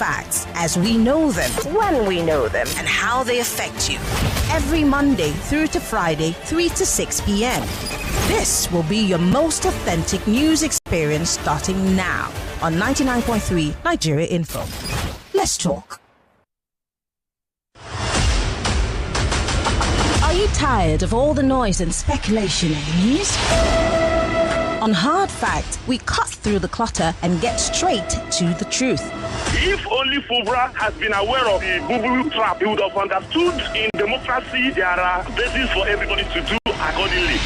facts as we know them, when we know them, and how they affect you. Every Monday through to Friday, 3 to 6 p.m. This will be your most authentic news experience starting now on 99.3 Nigeria Info. Let's talk. Are you tired of all the noise and speculation in the news? On Hard Fact, we cut through the clutter and get straight to the truth. If only Fubra has been aware of the boo-boo trap, he would have understood in democracy there are bases for everybody to do accordingly.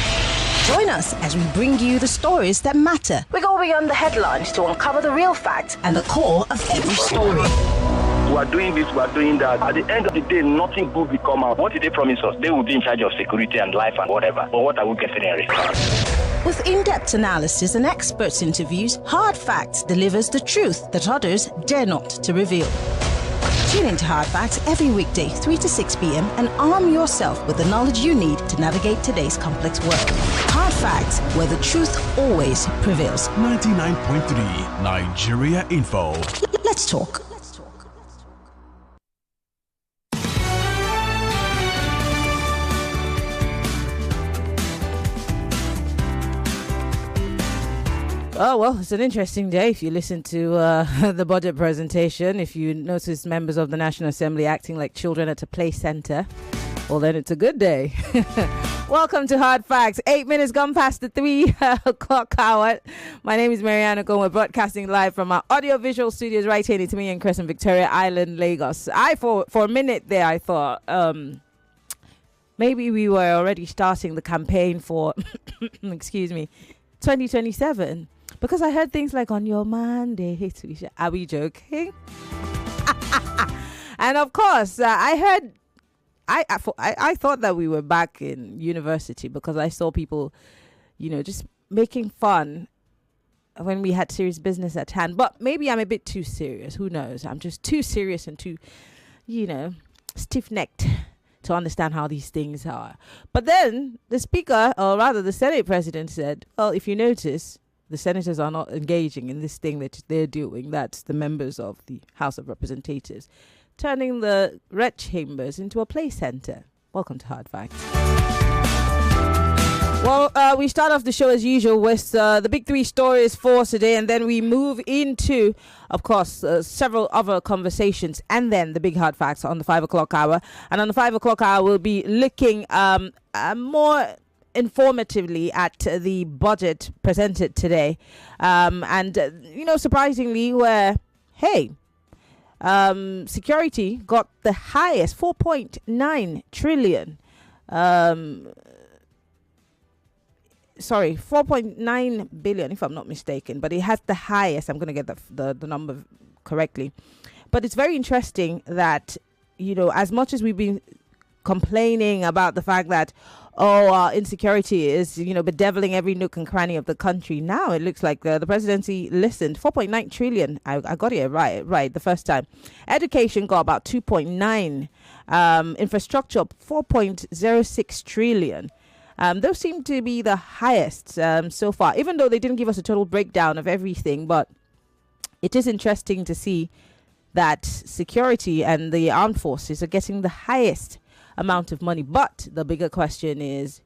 Join us as we bring you the stories that matter. We go beyond the headlines to uncover the real facts and the core of every story. We are doing this, we are doing that. At the end of the day, nothing good will come out. What did they promise us? They will be in charge of security and life and whatever. But what are we getting in return? With in-depth analysis and experts interviews, Hard Facts delivers the truth that others dare not to reveal. Tune into Hard Facts every weekday, 3 to 6 p.m. and arm yourself with the knowledge you need to navigate today's complex world. Hard Facts, where the truth always prevails. 99.3 Nigeria Info. Let's talk. Oh, well, it's an interesting day if you listen to the budget presentation. If you notice members of the National Assembly acting like children at a play center, well, then it's a good day. Welcome to Hard Facts. 8 minutes gone past the 3 o'clock hour. My name is Maryann Okon. We're broadcasting live from our audiovisual studios right here in Italy and Crescent, Victoria Island, Lagos. For a minute there, I thought maybe we were already starting the campaign for, excuse me, 2027. Because I heard things like on your Monday, are we joking? And of course, I heard, I thought that we were back in university because I saw people, just making fun when we had serious business at hand. But maybe I'm a bit too serious. Who knows? I'm just too serious and too, stiff-necked to understand how these things are. But then the speaker, or rather the Senate president, said, well, if you notice, the senators are not engaging in this thing that they're doing. That's the members of the House of Representatives, turning the red chambers into a play center. Welcome to Hard Facts. Well, we start off the show as usual with the big three stories for today, and then we move into, of course, several other conversations, and then the big hard facts on the 5 o'clock hour. And on the 5 o'clock hour, we'll be looking more informatively at the budget presented today. Surprisingly, where, security got the highest, 4.9 trillion. 4.9 billion, if I'm not mistaken, but it has the highest. I'm going to get the number correctly. But it's very interesting that, as much as we've been complaining about the fact that, insecurity is, bedeviling every nook and cranny of the country, now it looks like the presidency listened. 4.9 trillion. I got it right the first time. Education got about 2.9. Infrastructure, 4.06 trillion. Those seem to be the highest so far, even though they didn't give us a total breakdown of everything. But it is interesting to see that security and the armed forces are getting the highest amount of money. But the bigger question is,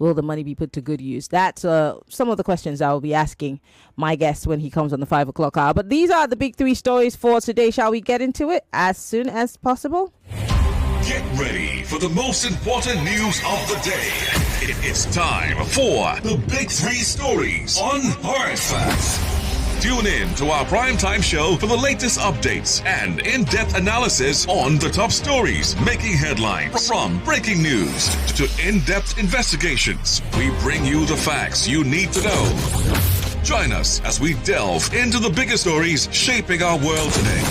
will the money be put to good use? That's some of the questions I will be asking my guest when he comes on the 5 o'clock hour. But these are the big three stories for today. Shall we get into it as soon as possible? Get ready for the most important news of the day. It's time for the Big Three Stories on Hard Facts. Tune in to our primetime show for the latest updates and in-depth analysis on the top stories making headlines. From breaking news to in-depth investigations, we bring you the facts you need to know. Join us as we delve into the biggest stories shaping our world today.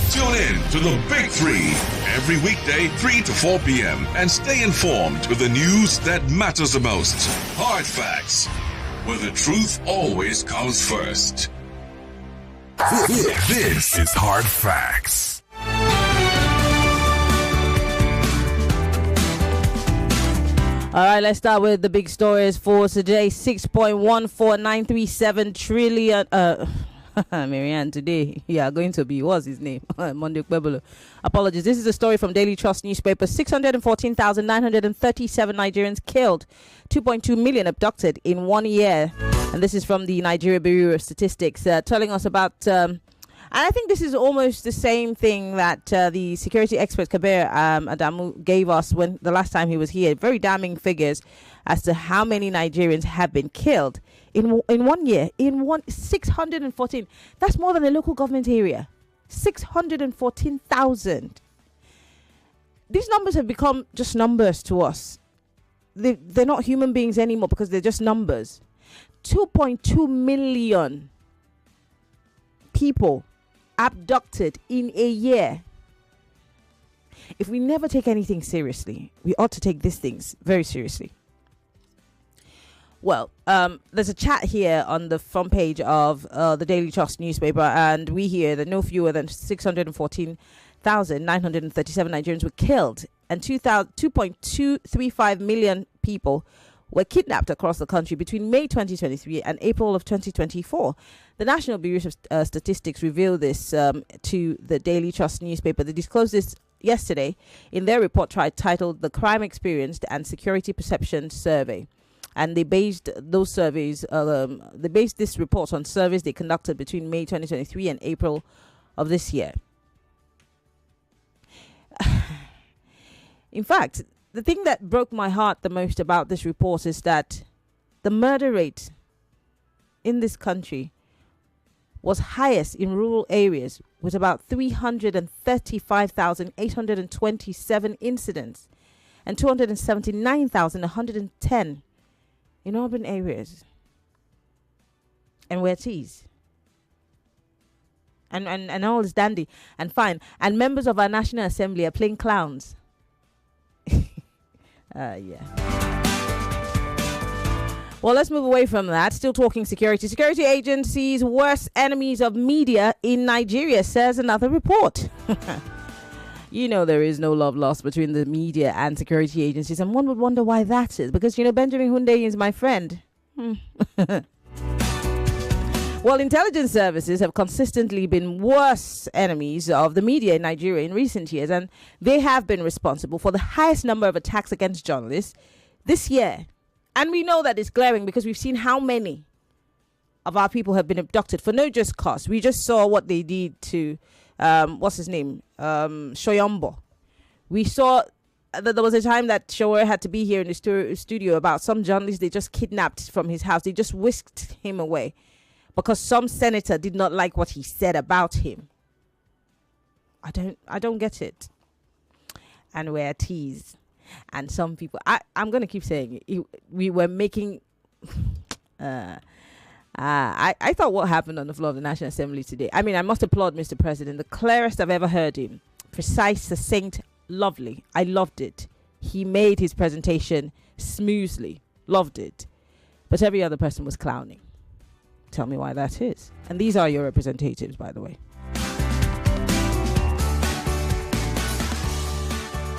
Tune in to the Big Three every weekday, 3 to 4 p.m. and stay informed with the news that matters the most. Hard Facts, where the truth always comes first. This is Hard Facts. All right, let's start with the big stories for today. 6.14937 trillion. Maryann, today you are going to be, what's his name? Monday Kwebolo. Apologies. This is a story from Daily Trust newspaper. 614,937 Nigerians killed, 2.2 million abducted in 1 year. And this is from the Nigeria Bureau of Statistics, telling us about... and I think this is almost the same thing that the security expert Kabir Adamu gave us when the last time he was here. Very damning figures as to how many Nigerians have been killed in 1 year. 614. That's more than a local government area. 614,000. These numbers have become just numbers to us. They're not human beings anymore because they're just numbers. 2.2 million people abducted in a year. If we never take anything seriously, we ought to take these things very seriously. Well, there's a chat here on the front page of the Daily Trust newspaper, and we hear that no fewer than 614,937 Nigerians were killed and 2.235 million people were kidnapped across the country between May 2023 and April of 2024. The National Bureau of Statistics revealed this to the Daily Trust newspaper. They disclosed this yesterday in their report titled The Crime Experienced and Security Perception Survey. And they based those surveys, they based this report on surveys they conducted between May 2023 and April of this year. In fact, the thing that broke my heart the most about this report is that the murder rate in this country was highest in rural areas, with about 335,827 incidents and 279,110 in urban areas. And we're teased. And all is dandy and fine. And members of our National Assembly are playing clowns. Yeah. Well, let's move away from that. Still talking security. Security agencies' worst enemies of media in Nigeria, says another report. You know, there is no love lost between the media and security agencies, and one would wonder why that is. Because, you know, Benjamin Hunde is my friend. Well, intelligence services have consistently been worst enemies of the media in Nigeria in recent years, and they have been responsible for the highest number of attacks against journalists this year. And we know that it's glaring because we've seen how many of our people have been abducted for no just cause. We just saw what they did to, what's his name? Shoyombo. We saw that there was a time that Shower had to be here in the studio about some journalist they just kidnapped from his house. They just whisked him away because some senator did not like what he said about him. I don't get it. And we're teased. And some people, I'm going to keep saying it, we were making, I thought what happened on the floor of the National Assembly today. I mean, I must applaud Mr. President, the clearest I've ever heard him. Precise, succinct, lovely. I loved it. He made his presentation smoothly. Loved it. But every other person was clowning. Tell me why that is. And these are your representatives, by the way.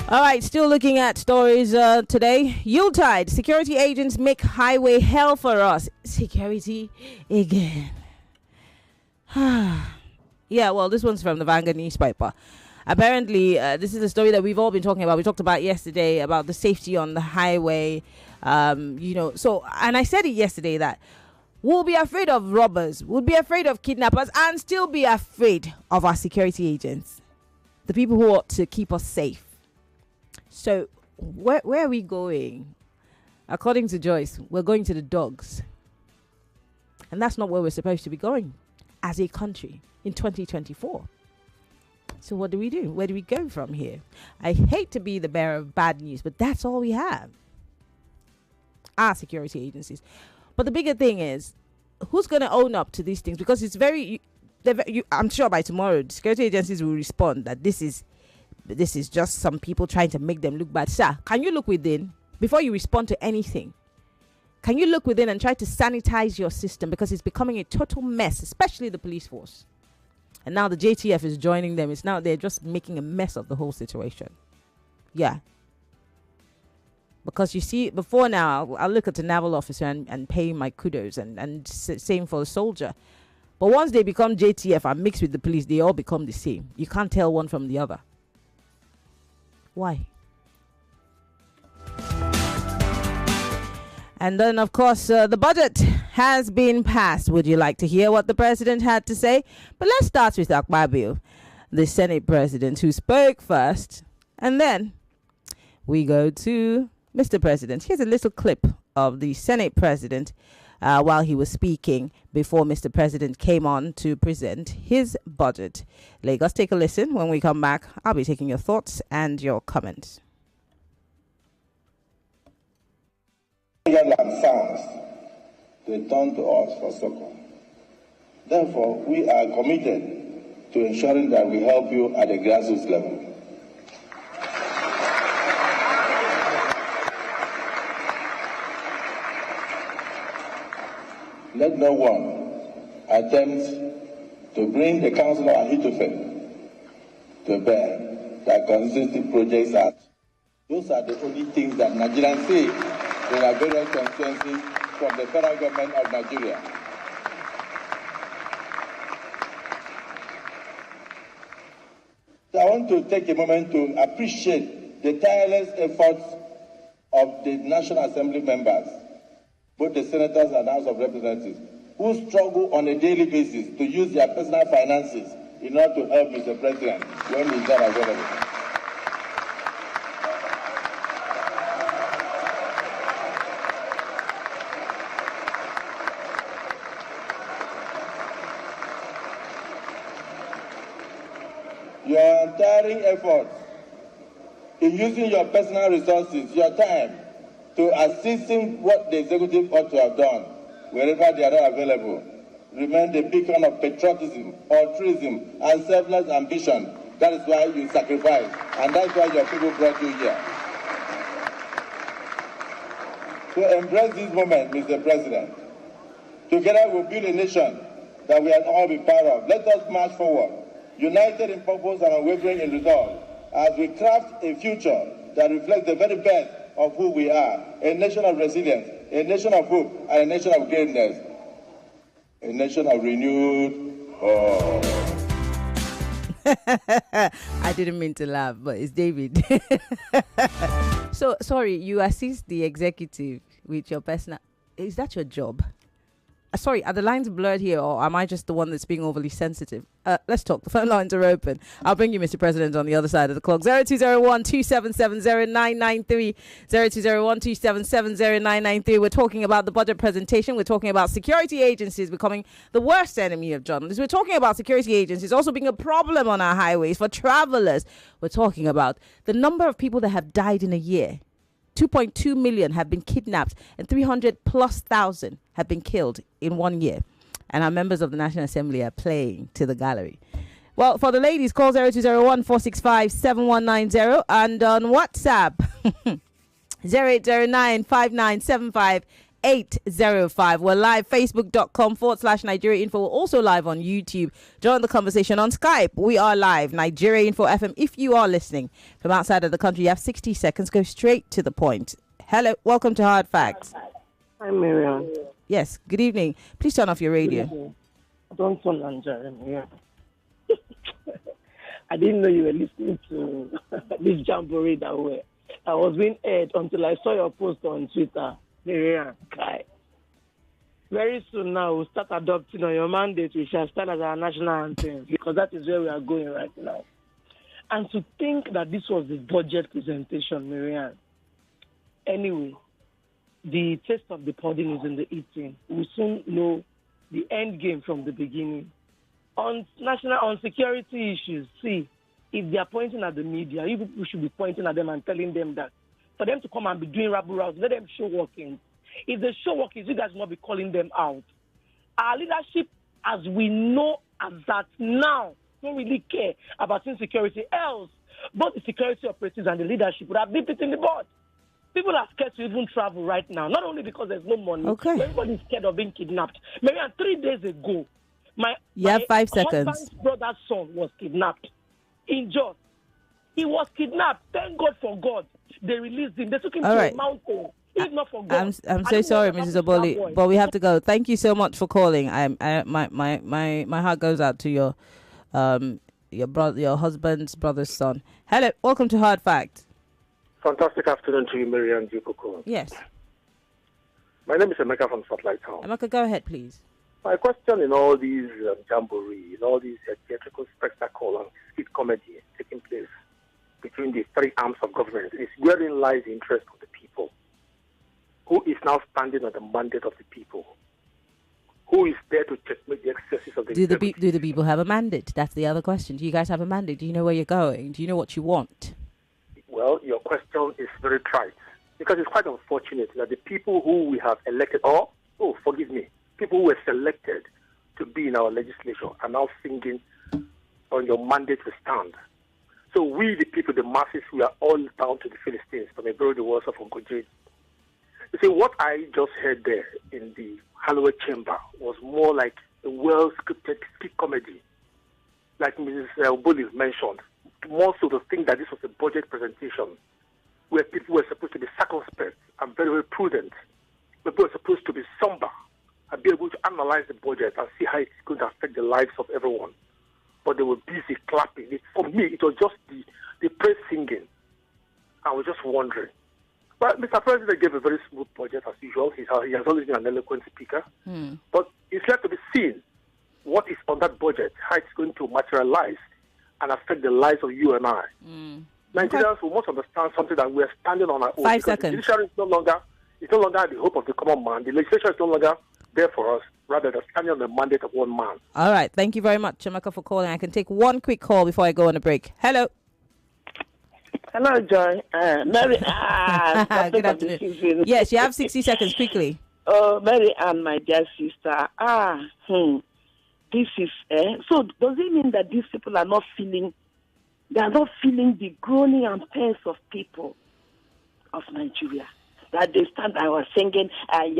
All right, still looking at stories today. Yuletide, security agents make highway hell for us. Security again. Yeah, well, this one's from the Vanguard newspaper. Apparently, this is a story that we've all been talking about. We talked about yesterday about the safety on the highway. So, and I said it yesterday that we'll be afraid of robbers, we'll be afraid of kidnappers, and still be afraid of our security agents, the people who ought to keep us safe. So where are we going? According to Joyce, we're going to the dogs. And that's not where we're supposed to be going as a country in 2024. So what do we do? Where do we go from here? I hate to be the bearer of bad news, but that's all we have. Our security agencies. But the bigger thing is, who's going to own up to these things? Because it's I'm sure by tomorrow, the security agencies will respond that this is just some people trying to make them look bad. Sir, can you look within before you respond to anything? Can you look within and try to sanitize your system? Because it's becoming a total mess, especially the police force. And now the JTF is joining them. They're just making a mess of the whole situation. Yeah. Because you see, before now, I'll look at the naval officer and pay my kudos and same for a soldier. But once they become JTF and mix with the police, they all become the same. You can't tell one from the other. Why? And then, of course, the budget has been passed. Would you like to hear what the president had to say? But let's start with Akpabio, the Senate president, who spoke first. And then we go to Mr. President. Here's a little clip of the Senate president while he was speaking before Mr. President came on to present his budget. Lagos, take a listen. When we come back, I'll be taking your thoughts and your comments. And farms, they turn to us for succor. Therefore, we are committed to ensuring that we help you at the grassroots level. Let no one attempt to bring the Council of Ahithophel to bear that consistency projects act. Those are the only things that Nigerians see in our various constituencies from the federal government of Nigeria. So I want to take a moment to appreciate the tireless efforts of the National Assembly members, both the senators and House of Representatives, who struggle on a daily basis to use their personal finances in order to help Mr. President when he's not available. Your untiring efforts in using your personal resources, your time, to assist in what the executive ought to have done, wherever they are not available, remain the beacon of patriotism, altruism, and selfless ambition. That is why you sacrifice, and that's why your people brought you here. To embrace this moment, Mr. President, together we'll build a nation that we can all be proud of. Let us march forward, united in purpose and unwavering in resolve, as we craft a future that reflects the very best of who we are, a nation of resilience, a nation of hope, and a nation of greatness, a nation of renewed hope. I didn't mean to laugh, but it's David. So, sorry, you assist the executive with your personal... Is that your job? Sorry, are the lines blurred here, or am I just the one that's being overly sensitive? Let's talk. The phone lines are open. I'll bring you, Mr. President, on the other side of the clock. 0201-277-0993. 0201-277-0993. We're talking about the budget presentation. We're talking about security agencies becoming the worst enemy of journalists. We're talking about security agencies also being a problem on our highways for travelers. We're talking about the number of people that have died in a year. 2.2 million have been kidnapped and 300,000+ have been killed in 1 year. And our members of the National Assembly are playing to the gallery. Well, for the ladies, call 0201-465-7190 and on WhatsApp 0809-5975-805. We're live, facebook.com/Nigeria Info. We're also live on YouTube. Join the conversation on Skype. We are live, Nigeria Info FM. If you are listening from outside of the country, you have 60 seconds. Go straight to the point. Hello, welcome to Hard Facts. Hi, Maryann. Yes, good evening. Please turn off your radio. I don't want Nigeria. I didn't know you were listening to this jamboree that way. I was being aired until I saw your post on Twitter. Maryann, very soon now we'll start adopting on your mandate. We shall start as our national anthem because that is where we are going right now. And to think that this was the budget presentation, Maryann. Anyway, the taste of the pudding is in the eating. We'll soon know the end game from the beginning. On security issues, see, if they are pointing at the media, you people should be pointing at them and telling them that for them to come and be doing rabble rouse, let them show workings. If they show workings, you guys will not be calling them out. Our leadership, as we know as that now, don't really care about insecurity. Else, both the security operatives and the leadership would have been in the board. People are scared to even travel right now, not only because there's no money. Okay. Everybody's scared of being kidnapped. Maybe 3 days ago, my 5 seconds. husband's brother's son was kidnapped in Jos. He was kidnapped. Thank God for God. They released him. They took him to a mountain If not for God. I'm so sorry, Mrs. Oboli, but we have to go. Thank you so much for calling. My heart goes out to your brother, your husband's brother's son. Hello, welcome to Hard Fact. Fantastic afternoon to you, Maryann Okon. Yes. My name is Emeka from Satellite Town. Emeka, go ahead, please. My question in all these jamboree, in all these theatrical spectacle and skit comedy taking place between the three arms of government is wherein lies the interest of the people. Who is now standing on the mandate of the people? Who is there to checkmate the excesses of the Do the people have a mandate? That's the other question. Do you guys have a mandate? Do you know where you're going? Do you know what you want? Well, your question is very trite because it's quite unfortunate that the people who we have elected, people who were selected to be in our legislature are now singing on your mandate to stand. So we, the people, the masses, we are all down to the Philistines from a very the words of Uncle Jade. You see, what I just heard there in the Halloween chamber was more like a well-scripted skit comedy, like Mrs. Oboli mentioned. More so to think that this was a budget presentation where people were supposed to be circumspect and very, very prudent. People were supposed to be somber and be able to analyze the budget and see how it's going to affect the lives of everyone. But they were busy clapping. For me, it was just the praise singing. I was just wondering. But Mr. President gave a very smooth budget as usual. He has always been an eloquent speaker. But it's left to be seen what is on that budget, how it's going to materialize and affect the lives of you and I. Nigerians will must understand something that we are standing on our own. 5 seconds. The judiciary is no longer the hope of the common man. The legislature is no longer there for us, rather than standing on the mandate of one man. All right. Thank you very much, Chemaka, for calling. I can take one quick call before I go on a break. Hello. Hello, Joy. Mary Good afternoon. Yes, you have 60 seconds, quickly. Oh, Mary Ann, my dear sister. This is... So does it mean that these people are not feeling... They are not feeling the groaning and pains of people of Nigeria? That they stand, I was singing, and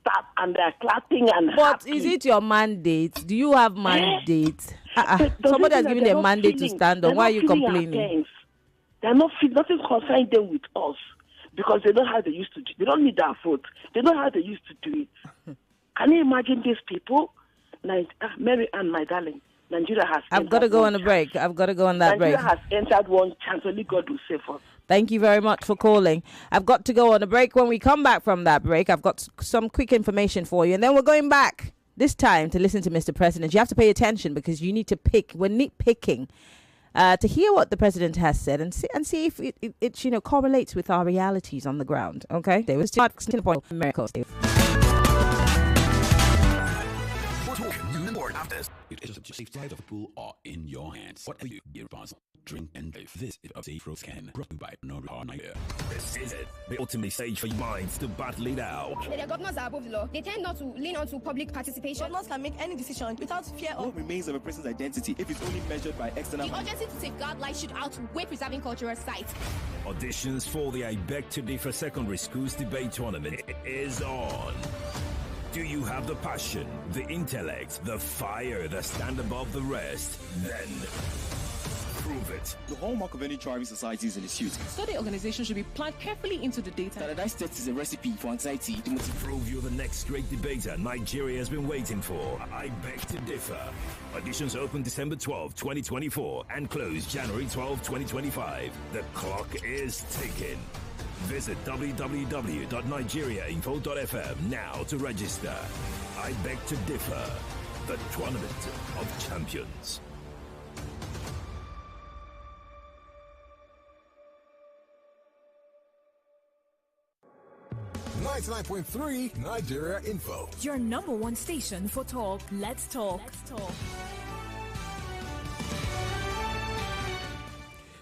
stop, and they're clapping and But happy. Is it your mandate? Do you have mandate? Somebody has given a mandate to stand on. Why are you complaining? They're not feeling, nothing concerning them with us because they know how they used to do it. They don't need our vote. They know how they used to do it. Can you imagine these people? Like, Mary Ann, my darling, Nigeria has... I've got to go on a break. I've got to go on that break. Nigeria has entered one chance. Only God will save us. Thank you very much for calling. I've got to go on a break. When we come back from that break, I've got some quick information for you. And then we're going back this time to listen to Mr. President. You have to pay attention because you need to pick. We're nitpicking to hear what the president has said and see if it correlates with our realities on the ground. Okay? They were still point miracles. It is just safety of the pool are in your hands. Whatever you be responsible. Drink and live. This is a safe scan brought to you by Northern Nigeria. This is it. The ultimate stage for your minds to battle it out. The governors are above the law. They tend not to lean on to public participation. Governors can make any decision without fear of what remains of a person's identity if it's only measured by external. The urgency to safeguard life should outweigh preserving cultural sites. Auditions for the I Beg to Differ Secondary Schools Debate Tournament is on. Do you have the passion, the intellect, the fire that stand above the rest? Then prove it. The hallmark of any thriving society is in its youth. Study organization should be planned carefully into the data. Standardized tests is a recipe for anxiety. Prove you're the next great debater Nigeria has been waiting for. I Beg to Differ. Auditions open December 12, 2024 and close January 12, 2025. The clock is ticking. Visit www.nigeriainfo.fm now to register. I Beg to Differ, the Tournament of Champions. .3 Nigeria Info. Your number one station for talk. Let's talk.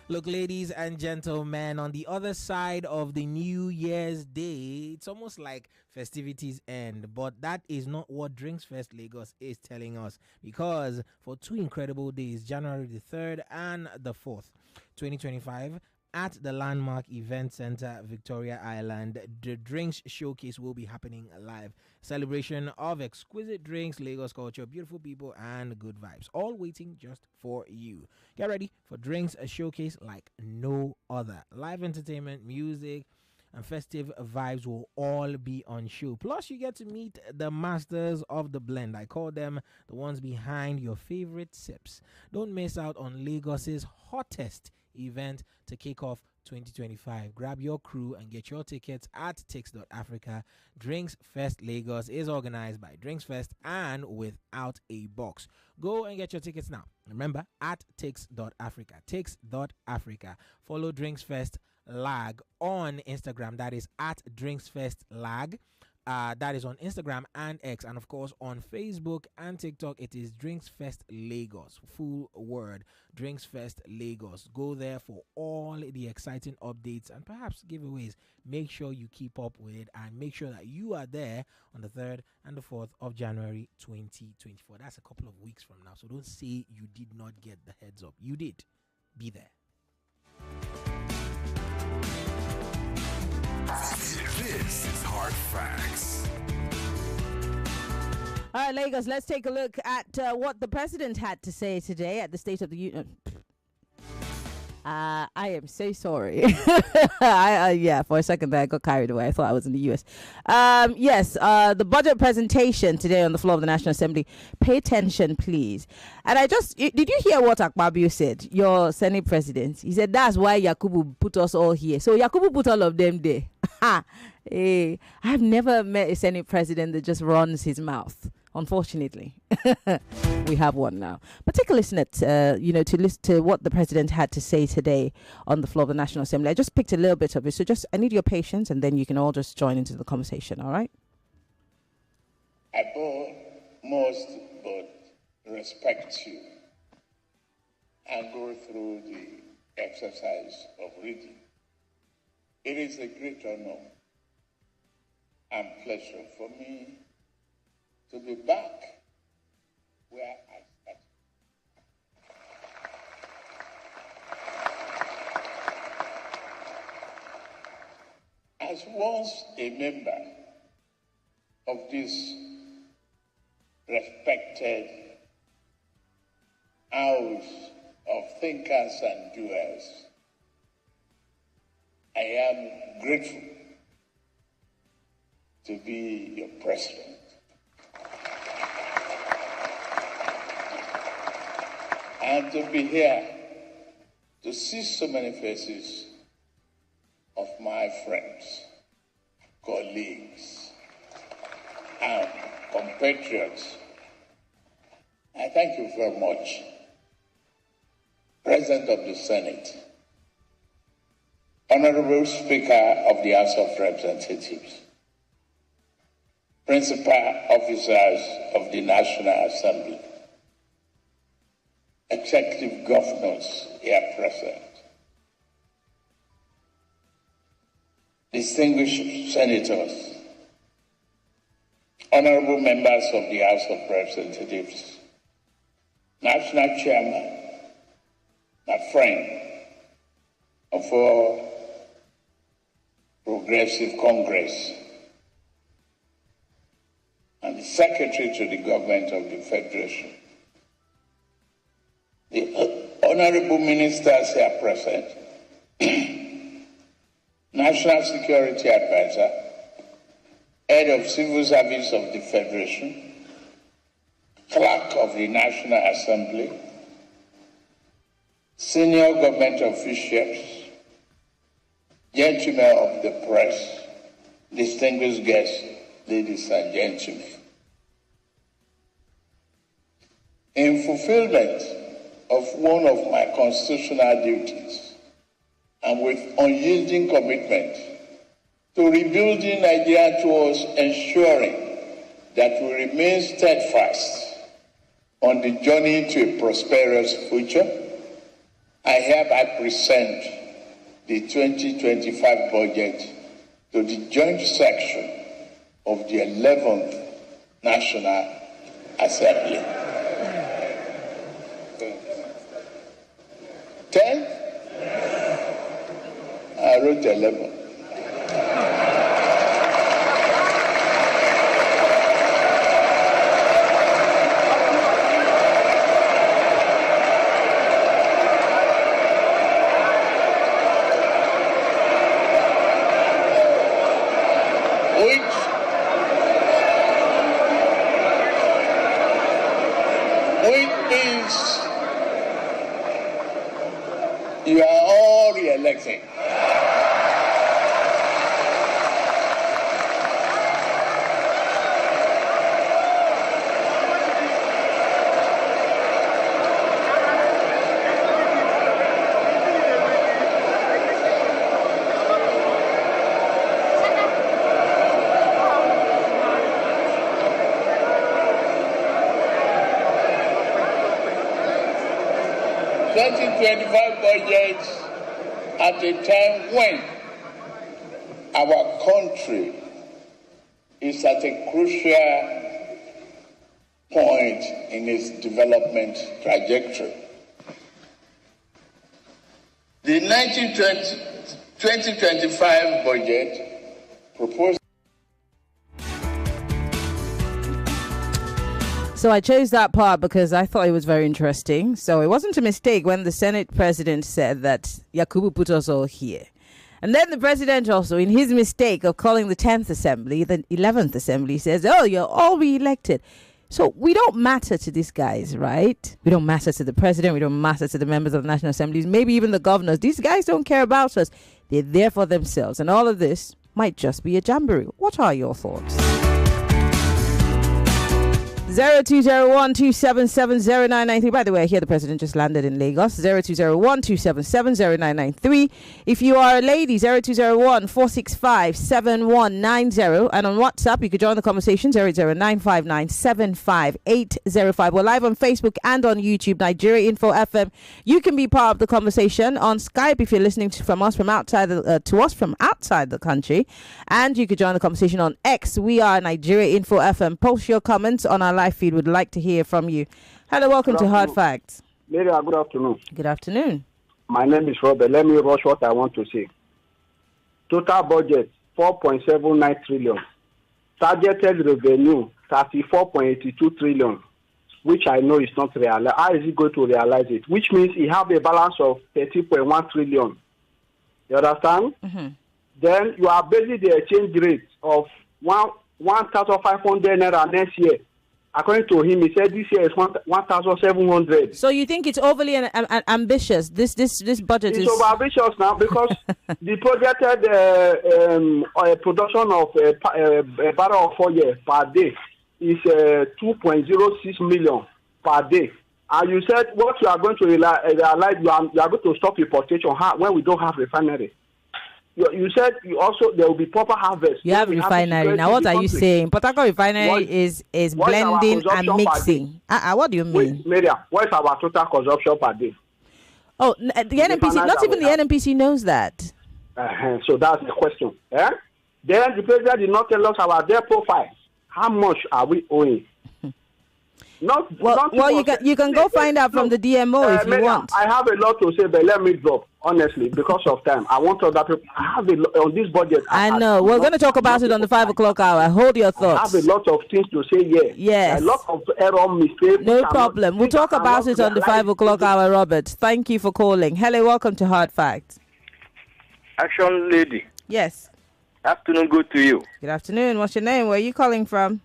Look, ladies and gentlemen, on the other side of the New Year's Day, it's almost like festivities end. But that is not what Drinks Fest Lagos is telling us. Because for 2 incredible days, January the 3rd and the 4th, 2025, at the landmark event center, Victoria Island, the drinks showcase will be happening live. Celebration of exquisite drinks, Lagos culture, beautiful people, and good vibes. All waiting just for you. Get ready for drinks, a showcase like no other. Live entertainment, music, and festive vibes will all be on show. Plus, you get to meet the masters of the blend. I call them the ones behind your favorite sips. Don't miss out on Lagos's hottest event to kick off 2025. Grab your crew and get your tickets at tix.africa. Drinks Fest Lagos is organized by Drinks Fest and Without a Box. Go and get your tickets now. Remember, at tix.africa. Tix.africa. Follow Drinks Fest Lag on Instagram. That is at Drinks Fest Lag. That is on Instagram and X, and of course on Facebook and TikTok. It is Drinks Fest Lagos. Full word, Drinks Fest Lagos. Go there for all the exciting updates and perhaps giveaways. Make sure you keep up with it and make sure that you are there on the 3rd and the 4th of January 2024. That's a couple of weeks from now, so don't say you did not get the heads up. You did. Be there. This is Hard Facts. All right, Lagos, let's take a look at what the president had to say today at the State of the Union. I am so sorry. Yeah, for a second there, I got carried away. I thought I was in the US. Yes, the budget presentation today on the floor of the National Assembly. Pay attention, please. And did you hear what Akpabio said, your Senate president? He said, that's why Yakubu put us all here. So Yakubu put all of them there. Hey, I've never met a Senate president that just runs his mouth. Unfortunately, we have one now. But take a listen at, to listen to what the president had to say today on the floor of the National Assembly. I just picked a little bit of it, so I need your patience, and then you can all just join into the conversation. All right? I most but respect you and go through the exercise of reading. It is a great honor and pleasure for me to be back where I started. As once a member of this respected house of thinkers and doers, I am grateful to be your president. And to be here to see so many faces of my friends, colleagues, and compatriots. I thank you very much, President of the Senate, Honorable Speaker of the House of Representatives, Principal Officers of the National Assembly, Executive Governors here present, distinguished senators, honorable members of the House of Representatives, National Chairman, my friend of our Progressive Congress, and the Secretary to the Government of the Federation, the honorable ministers here present, National Security Advisor, Head of Civil Service of the Federation, Clerk of the National Assembly, Senior Government Officials, Gentlemen of the Press, distinguished guests, ladies and gentlemen. In fulfillment of one of my constitutional duties, and with unyielding commitment to rebuilding Nigeria towards ensuring that we remain steadfast on the journey to a prosperous future, I hereby present the 2025 budget to the joint section of the 11th National Assembly. 10? I wrote 11. You are all re-elected. Budget at a time when our country is at a crucial point in its development trajectory. The 2025 budget proposed. So I chose that part because I thought it was very interesting. So it wasn't a mistake when the Senate president said that Yakubu put us all here. And then the president also, in his mistake of calling the 10th Assembly, the 11th Assembly, says, oh, you're all re-elected. So we don't matter to these guys, right? We don't matter to the president. We don't matter to the members of the National Assemblies, maybe even the governors. These guys don't care about us. They're there for themselves. And all of this might just be a jamboree. What are your thoughts? 0201-277-0993. By the way, I hear the president just landed in Lagos. 0201-277-0993. If you are a lady, 0201-465-7190. And on WhatsApp, you could join the conversation, 00959-75805. We're live on Facebook and on YouTube, Nigeria Info FM. You can be part of the conversation on Skype if you're listening from us from outside the country. And you could join the conversation on X. We are Nigeria Info FM. Post your comments on our live feed. Would like to hear from you. Hello, welcome to Hard Facts. Maria, good afternoon. Good afternoon. My name is Robert. Let me rush what I want to say. Total budget 4.79 trillion. Targeted revenue 34.82 trillion, which I know is not real. How is he going to realize it? Which means he have a balance of 30.1 trillion. You understand? Mm-hmm. Then you are basing the exchange rate of 1,500 naira next year. According to him, he said this year is 1,700. So you think it's overly ambitious? This budget is over ambitious now because the projected production of a barrel of oil per day is 2.06 million per day. And you said what you are going to realize, you are going to stop importation when we don't have refinery. You said there will be proper harvest. You have refinery. Now what are you saying? Port Harcourt refinery is blending and mixing. What do you mean? Maria, what is our total consumption per day? Oh, the NNPC, not even the NNPC knows that. So that's the question. Then the president did not tell us our debt profile. How much are we owing? You can go find out from the DMO if you want. I have a lot to say, but let me drop, honestly, because of time. I want other people. I have on this budget. I know. We're going to talk about it on the 5 o'clock hour. Hold your thoughts. I have a lot of things to say here. Yes. A lot of error, mistakes. No problem. We'll talk about it on the 5 o'clock hour, Robert. Thank you for calling. Hello, welcome to Hard Facts. Action lady. Yes. Afternoon, good to you. Good afternoon. What's your name? Where are you calling from?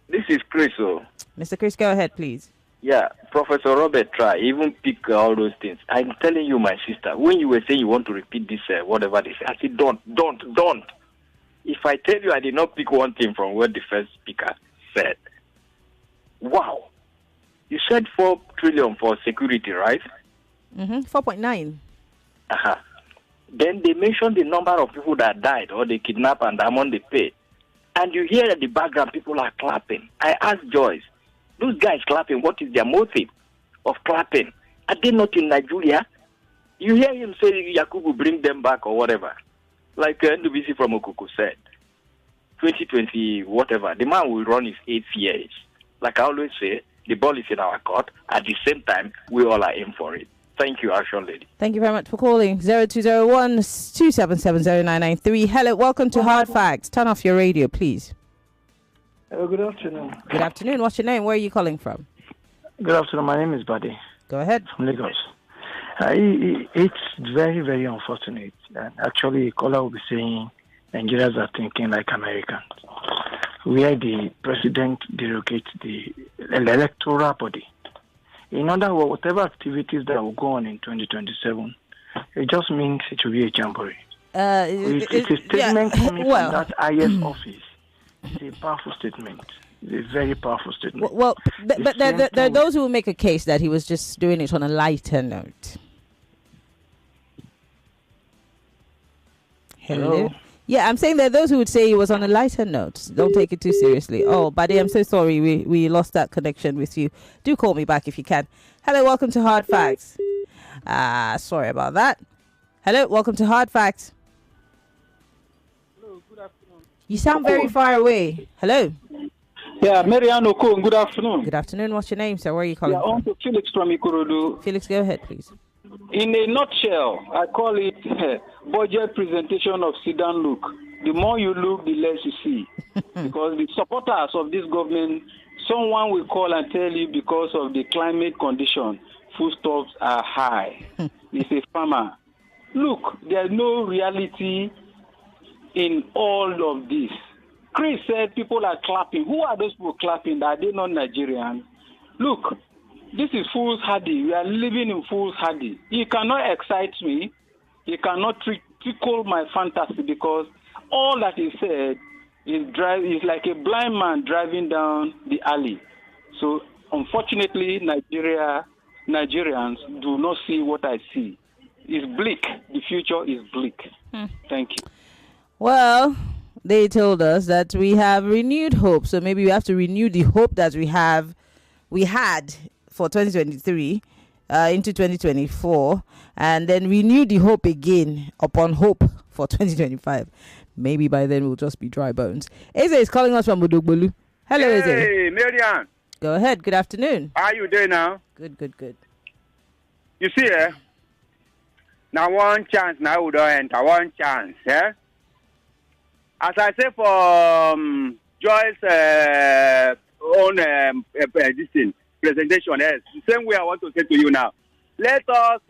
This is Chris. Mr. Chris, go ahead, please. Yeah, Professor Robert try even pick all those things. I'm telling you, my sister, when you were saying you want to repeat this, whatever they say, I said, don't. If I tell you I did not pick one thing from what the first speaker said, wow. You said 4 trillion for security, right? 4.9. Uh-huh. Then they mentioned the number of people that died or they kidnapped and the amount they paid. And you hear at the background, people are clapping. I asked Joyce, those guys clapping, what is their motive of clapping? Are they not in Nigeria? You hear him say, Yakubu, bring them back or whatever. Like NWC from Okuku said, 2020, whatever, the man will run his 8 years. Like I always say, the ball is in our court. At the same time, we all are in for it. Thank you, Action Lady. Thank you very much for calling. 0201-277-0993. Hello, welcome to Hard Facts. Turn off your radio, please. Good afternoon. Good afternoon. What's your name? Where are you calling from? Good afternoon. My name is Bade. Go ahead. From Lagos. It's very, very unfortunate. Actually, caller will be saying Nigerians are thinking like Americans, where the president derogates the electoral body. In other words, whatever activities that will go on in 2027, it just means it will be a jamboree. It's a statement coming well, from that highest office. It's a powerful statement. It's a very powerful statement. Well, but there are those who will make a case that he was just doing it on a lighter note. Hello? Yeah, I'm saying there are those who would say he was on a lighter note. Don't take it too seriously. Oh, buddy, I'm so sorry. We lost that connection with you. Do call me back if you can. Hello, welcome to Hard Facts. Sorry about that. Hello, welcome to Hard Facts. Hello, good afternoon. You sound very far away. Hello. Yeah, Maryann Okon, good afternoon. Good afternoon. What's your name, sir? Where are you calling from? On to Felix from Ikorodu. Felix, go ahead, please. In a nutshell, I call it budget presentation of sit down look. The more you look, the less you see. Because the supporters of this government, someone will call and tell you because of the climate condition, foodstuffs are high. It's a farmer. Look, there's no reality in all of this. Chris said people are clapping. Who are those people clapping? Are they not Nigerians? Look, this is foolhardy. We are living in foolhardy. You cannot excite me. You cannot tickle my fantasy because all that is said is like a blind man driving down the alley. So, unfortunately, Nigerians do not see what I see. It's bleak. The future is bleak. Thank you. Well, they told us that we have renewed hope. So maybe we have to renew the hope that we had for 2023 into 2024, and then renew the hope again upon hope for 2025. Maybe by then we'll just be dry bones. Eze is calling us from Udogbolu. Hello, Eze. Hey, Maryann. Go ahead. Good afternoon. How are you doing now? Good. You see, now one chance, now we don't enter. One chance, As I say for Joyce's own this thing, presentation, the same way I want to say to you now. Let us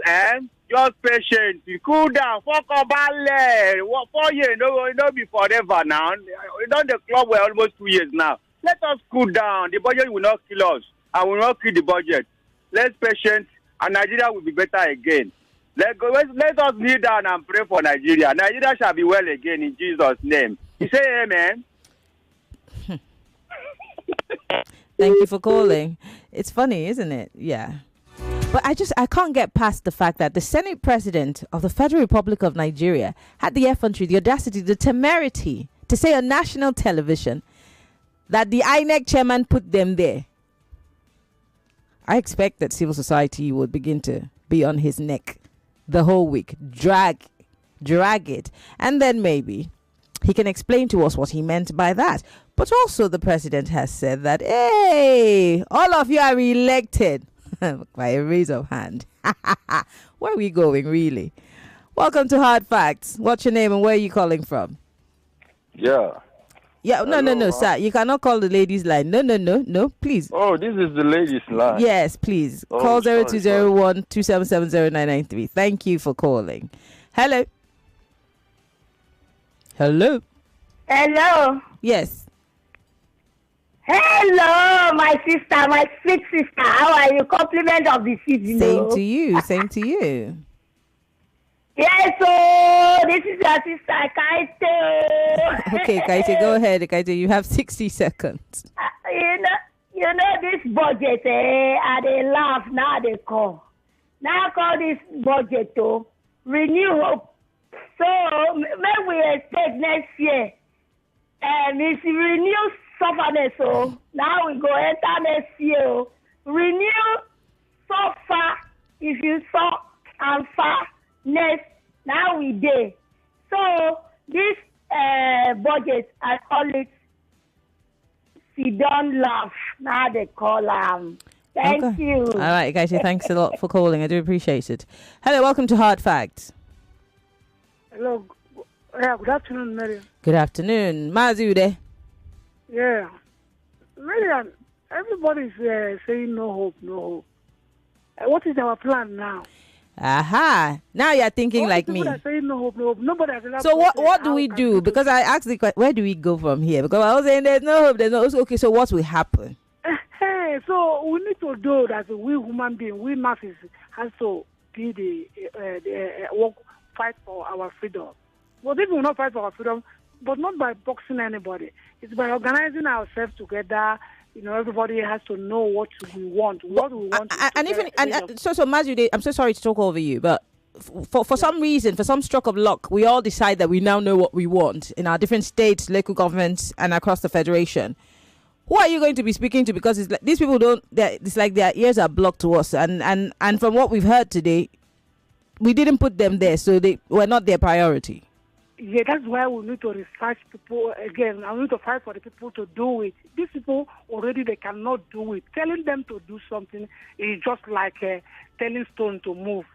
just patient, cool down, fuck up, 4 years, no be forever now. We done the club for almost 2 years now. Let us cool down. The budget will not kill us. I will not kill the budget. Let's patient, and Nigeria will be better again. Let us kneel down and pray for Nigeria. Nigeria shall be well again in Jesus' name. You say amen? Thank you for calling. It's funny, isn't it? Yeah. But I can't get past the fact that the Senate President of the Federal Republic of Nigeria had the effrontery, the audacity, the temerity to say on national television that the INEC chairman put them there. I expect that civil society would begin to be on his neck the whole week, drag it, and then maybe he can explain to us what he meant by that. But also the president has said that, hey, all of you are elected by a raise of hand. Where are we going, really? Welcome to Hard Facts. What's your name and where are you calling from? Yeah. Yeah, no, sir. You cannot call the ladies' line. No, please. Oh, this is the ladies' line. Yes, please. Call 0201 2770993. Thank you for calling. Hello. Hello. Yes. Hello, my sister, my sweet sister. How are you? Compliment of the season. Same to you. Yes, so this is your sister, Kaite. Okay, Kaite, go ahead. Kaite, you have 60 seconds. You know this budget, they laugh, now they call. Now call this budget to renew hope. So, when we expect next year, it's renew sufferness, so now we go enter next year. Renew suffer, if you saw, and far. Next, now we did. So this budget, I call it sit down laugh. Now they call Thank you. All right, guys. Thanks a lot for calling. I do appreciate it. Hello, welcome to Hard Facts. Hello. Yeah, good afternoon, Maryann. Good afternoon, Mazude. Yeah, Maryann. Everybody's saying no hope. What is our plan now? Aha! Now you're thinking like me. Are saying no hope. Nobody has. So what do we do? Because I asked the question, where do we go from here? Because I was saying there's no hope. Okay. So what will happen? So we need to do that. We human beings, we masses, has to be fight for our freedom. But if we will not fight for our freedom, but not by boxing anybody, it's by organizing ourselves together. Everybody has to know what we want. So Mazude, I'm so sorry to talk over you, but for some reason, for some stroke of luck, we all decide that we now know what we want in our different states, local governments, and across the federation. Who are you going to be speaking to? Because it's like these people it's like their ears are blocked to us, and from what we've heard today, we didn't put them there, so they were not their priority. Yeah, that's why we need to research people again. I need to fight for the people to do it. These people already, they cannot do it. Telling them to do something is just like telling stone to move.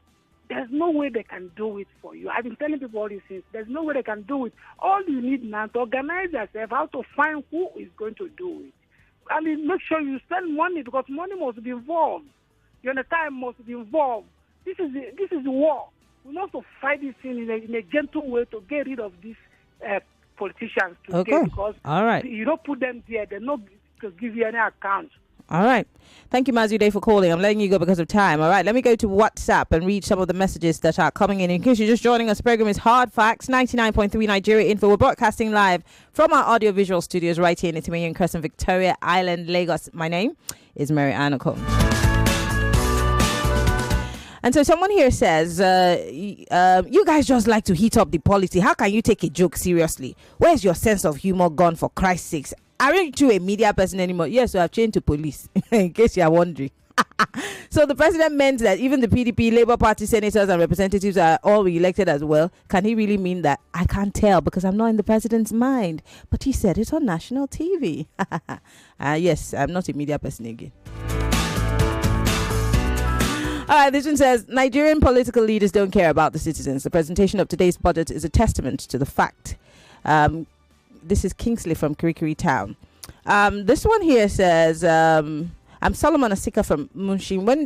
There's no way they can do it for you. I've been telling people all these things. There's no way they can do it. All you need now to organize yourself, how to find who is going to do it. I mean, make sure you spend money, because money must be involved. Time must be involved. This is war. We have to fight this thing in a gentle way to get rid of these politicians today. Okay. Because all right. You don't put them there, they're not to give you any account. All right. Thank you, Mazude, for calling. I'm letting you go because of time. All right. Let me go to WhatsApp and read some of the messages that are coming in. In case you're just joining us, the program is Hard Facts, 99.3 Nigeria Info. We're broadcasting live from our audiovisual studios right here in Itimayan Crescent, Victoria Island, Lagos. My name is Maryann Okon. And so someone here says, you guys just like to heat up the policy. How can you take a joke seriously? Where's your sense of humor gone, for Christ's sakes? Aren't you a media person anymore? Yes, so I've changed to police, in case you're wondering. So the president meant that even the PDP, Labour Party senators and representatives are all re-elected as well. Can he really mean that? I can't tell because I'm not in the president's mind. But he said it on national TV. Yes, I'm not a media person again. All right, this one says, Nigerian political leaders don't care about the citizens. The presentation of today's budget is a testament to the fact. This is Kingsley from Kirikiri Town. This one here says, I'm Solomon Asika from Munshin. When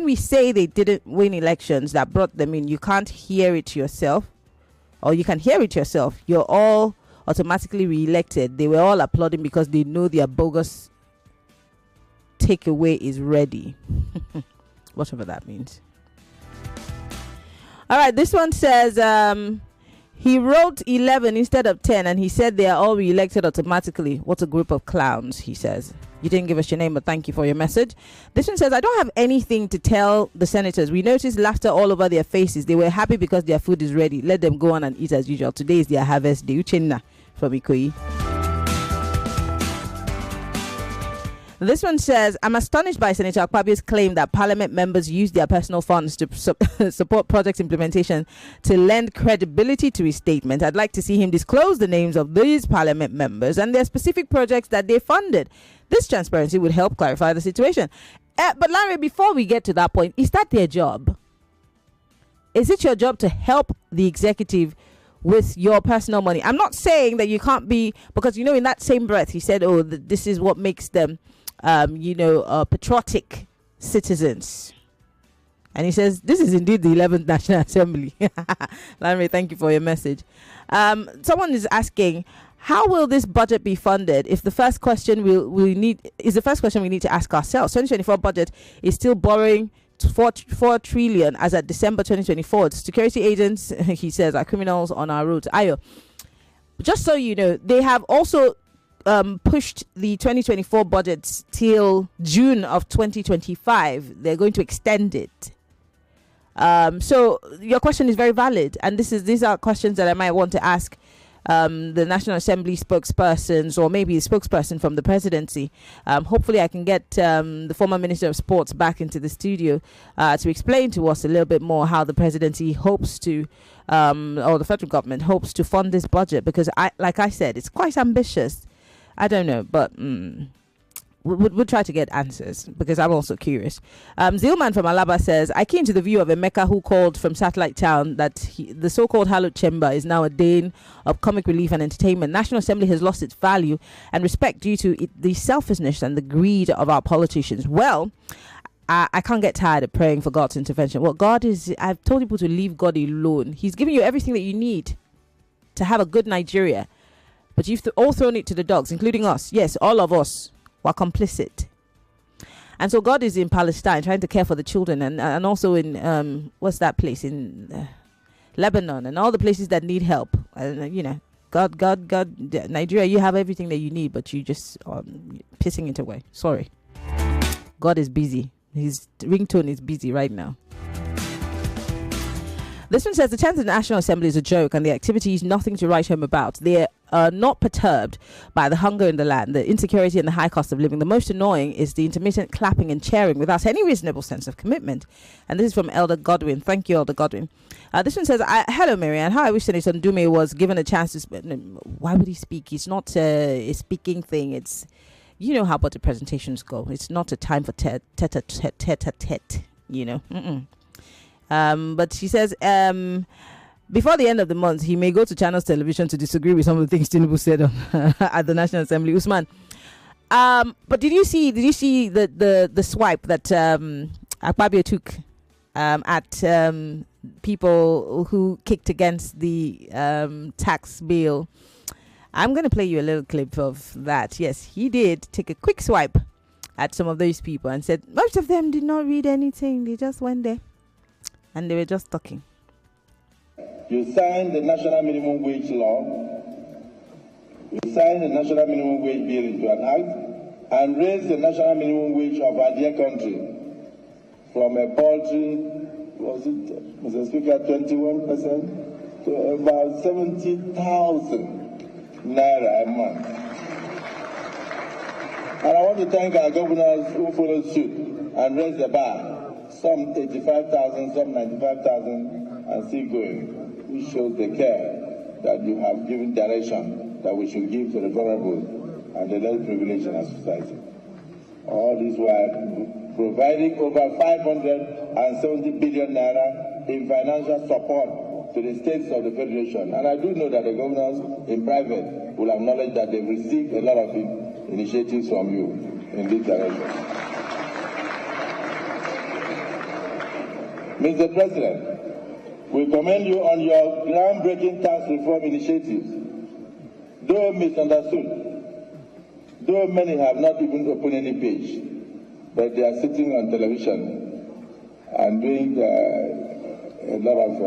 we say they didn't win elections that brought them in, you can't hear it yourself, or you can hear it yourself. You're all automatically re-elected. They were all applauding because they know their bogus takeaway is ready. Whatever that means. All right, this one says he wrote 11 instead of 10 and he said they are all re-elected automatically. What a group of clowns, he says. You didn't give us your name, but thank you for your message. This one says, I don't have anything to tell the senators. We noticed laughter all over their faces. They were happy because their food is ready. Let them go on and eat as usual. Today is their harvest day. Uchenna from Ikoyi. This one says, I'm astonished by Senator Akpabio's claim that parliament members use their personal funds to support project implementation to lend credibility to his statement. I'd like to see him disclose the names of these parliament members and their specific projects that they funded. This transparency would help clarify the situation. But Larry, before we get to that point, is that their job? Is it your job to help the executive with your personal money? I'm not saying that you can't be, because, in that same breath, he said, this is what makes them patriotic citizens. And he says, this is indeed the 11th National Assembly. Larry, thank you for your message. Someone is asking, how will this budget be funded? If the first question we need to ask ourselves. 2024 budget is still borrowing 4 trillion as at December 2024. Security agents, he says, are criminals on our roads. Ayo, just so you know, they have also pushed the 2024 budget till June of 2025. They're going to extend it. So your question is very valid, and these are questions that I might want to ask the National Assembly spokespersons, or maybe a spokesperson from the presidency. Hopefully I can get the former Minister of Sports back into the studio to explain to us a little bit more how the presidency hopes to, or the federal government hopes to fund this budget, because like I said, it's quite ambitious. I don't know, but we'll try to get answers, because I'm also curious. Zilman from Alaba says, I came to the view of Emeka, who called from Satellite Town that the so-called hallowed chamber is now a den of comic relief and entertainment. National Assembly has lost its value and respect due to the selfishness and the greed of our politicians. Well, I can't get tired of praying for God's intervention. Well, I've told people to leave God alone. He's giving you everything that you need to have a good Nigeria. But you've all thrown it to the dogs, including us. Yes, all of us were complicit. And so God is in Palestine trying to care for the children, and also in what's that place in Lebanon, and all the places that need help. And God, Nigeria, you have everything that you need, but you just pissing it away. Sorry. God is busy. His ringtone is busy right now. This one says the 10th National Assembly is a joke and the activity is nothing to write home about. They are not perturbed by the hunger in the land, the insecurity and the high cost of living. The most annoying is the intermittent clapping and cheering without any reasonable sense of commitment. And this is from Elder Godwin. Thank you, Elder Godwin. This one says, hello, Maryann. How I wish Senator Ndume was given a chance to speak. Why would he speak? It's not a speaking thing. It's, you know how budget presentations go. It's not a time for tete-a-tete, you know. But she says, before the end of the month, he may go to Channels Television to disagree with some of the things Tinubu said at the National Assembly. Usman, but did you see the swipe that Akpabio took at people who kicked against the tax bill? I'm going to play you a little clip of that. Yes, he did take a quick swipe at some of those people and said most of them did not read anything. They just went there and they were just talking. You signed the national minimum wage law. You signed the national minimum wage bill into an act and raised the national minimum wage of our dear country from a paltry, was it, Mr. Speaker, 21% to about 70,000 naira a month. And I want to thank our governors who followed suit and raised the bar. Some 85,000, some 95,000, and still going. Which shows the care that you have given direction that we should give to the vulnerable and the less privileged in our society. All this while providing over 570 billion naira in financial support to the states of the Federation. And I do know that the governors in private will acknowledge that they've received a lot of initiatives from you in this direction. Mr. President, we commend you on your groundbreaking tax reform initiatives. Though misunderstood, though many have not even opened any page, but they are sitting on television and doing a lot of...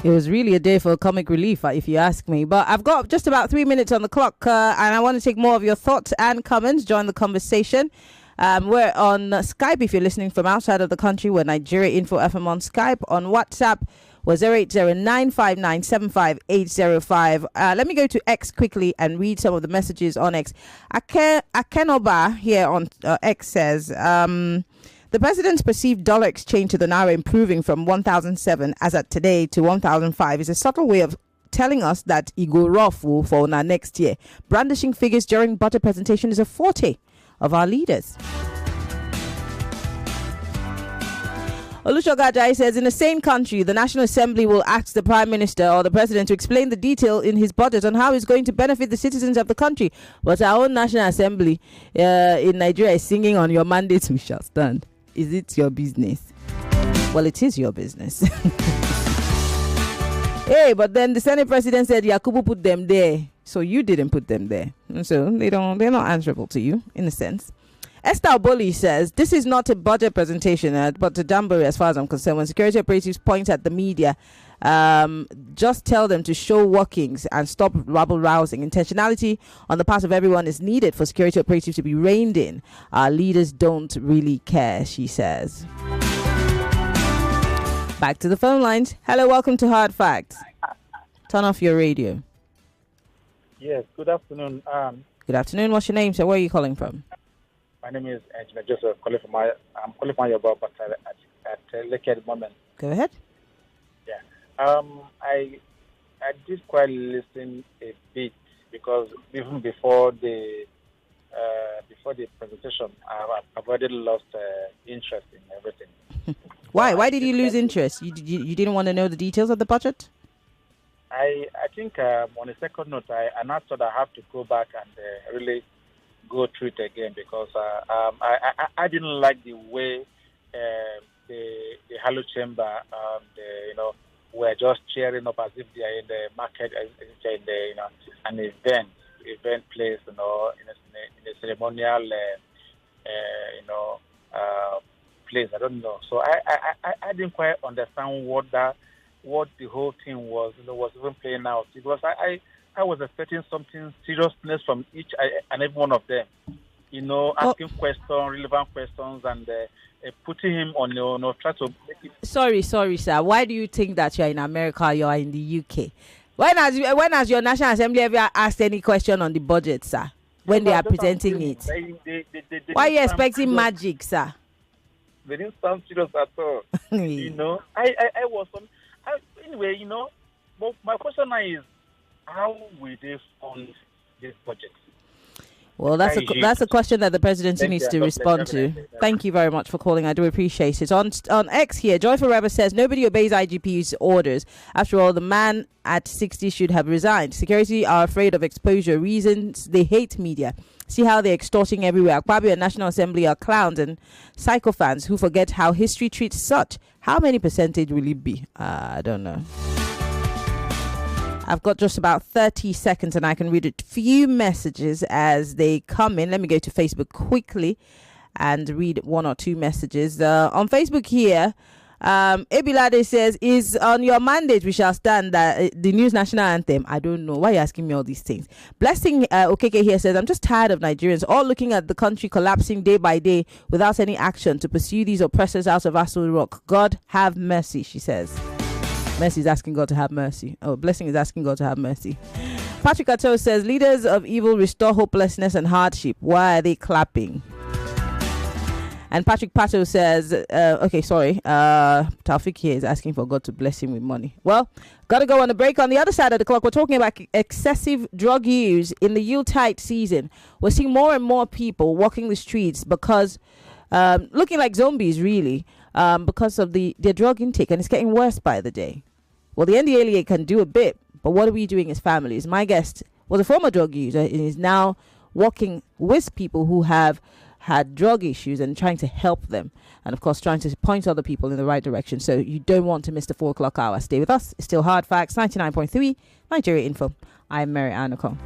It was really a day for comic relief, if you ask me. But I've got just about 3 minutes on the clock, and I want to take more of your thoughts and comments. Join the conversation. We're on Skype if you're listening from outside of the country. We're Nigeria Info FM on Skype. On WhatsApp, we're 080-959-75805. Let me go to X quickly and read some of the messages on X. Akenoba here on X says... the president's perceived dollar exchange to the naira improving from 1,007 as at today to 1,005 is a subtle way of telling us that it go rough for next year. Brandishing figures during budget presentation is a forte of our leaders. Olushogajai says, in a sane country, the National Assembly will ask the Prime Minister or the President to explain the detail in his budget on how it's going to benefit the citizens of the country. But our own National Assembly in Nigeria is singing on your mandate we shall stand. Is it your business? Well, it is your business. Hey, but then the Senate President said Yakubu put them there. So you didn't put them there. And so they're not answerable to you, in a sense. Esther Oboli says, this is not a budget presentation, but a jamboree as far as I'm concerned. When security operatives point at the media, just tell them to show workings and stop rabble-rousing. Intentionality on the part of everyone is needed for security operatives to be reined in. Our leaders don't really care, she says. Back to the phone lines. Hello, welcome to Hard Facts. Turn off your radio. Yes, good afternoon. Good afternoon. What's your name, sir? Where are you calling from? My name is Engineer Joseph. I'm calling from your bar, but at Lekki at the moment. Go ahead. Yeah. I did quite listen a bit because even before the presentation, I've already lost interest in everything. Why? Why did you lose interest? You didn't want to know the details of the budget? I think on a second note, I now thought I have to go back and really go through it again because I didn't like the way the Hello Chamber were just cheering up as if they are in the market, as if they're in the, an event place, in a ceremonial, place. I don't know. So I didn't quite understand what the whole thing was even playing out. Because I was expecting something seriousness from each and every one of them. Asking questions, relevant questions, and putting him on, try to make it. Sorry, sir. Why do you think that you're in America, you're in the UK? When has your National Assembly ever asked any question on the budget, sir? When they are presenting it? They why are you expecting magic, sir? They didn't sound serious at all. I was anyway, but my question now is, how will they fund this budget? Well, that's a question that the presidency needs to respond to. Thank you very much for calling. I do appreciate it. On X here, Joy Forever says, nobody obeys IGP's orders. After all, the man at 60 should have resigned. Security are afraid of exposure. Reasons they hate media. See how they're extorting everywhere. Akpabio and National Assembly are clowns and psychophans who forget how history treats such. How many percentage will it be? I don't know. I've got just about 30 seconds and I can read a few messages as they come in. Let me go to Facebook quickly and read one or two messages. On Facebook here, Ebilade says, is on your mandate we shall stand that the news national anthem. I don't know. Why are you asking me all these things? Blessing Okeke here says, I'm just tired of Nigerians all looking at the country collapsing day by day without any action to pursue these oppressors out of Aso Rock. God have mercy, she says. Mercy is asking God to have mercy. Oh, Blessing is asking God to have mercy. Patrick Atto says, leaders of evil restore hopelessness and hardship. Why are they clapping? And Patrick Pato says, Taufik here is asking for God to bless him with money. Well, gotta go on a break. On the other side of the clock, we're talking about excessive drug use in the Yuletide season. We're seeing more and more people walking the streets because, looking like zombies, really. Because of their drug intake, and it's getting worse by the day. Well, the NDLEA can do a bit, but what are we doing as families? My guest was a former drug user and is now working with people who have had drug issues and trying to help them, and of course trying to point other people in the right direction. So you don't want to miss the 4 o'clock hour. Stay with us. It's still Hard Facts, 99.3 Nigeria Info. I'm Maryann Okon.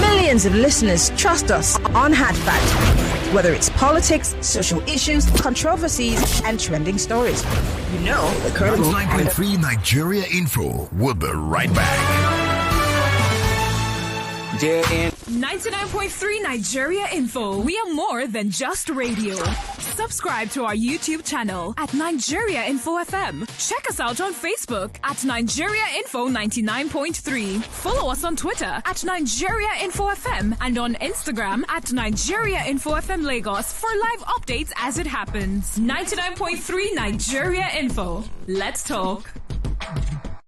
Millions of listeners trust us on Hard Fact. Whether it's politics, social issues, controversies, and trending stories. The credible. 99.3 Nigeria Info. We'll be right back. 99.3 Nigeria Info. We are more than just radio. Subscribe to our YouTube channel at Nigeria Info FM. Check us out on Facebook at Nigeria Info 99.3. Follow us on Twitter at Nigeria Info FM and on Instagram at Nigeria Info FM Lagos for live updates as it happens. 99.3 Nigeria Info. Let's talk.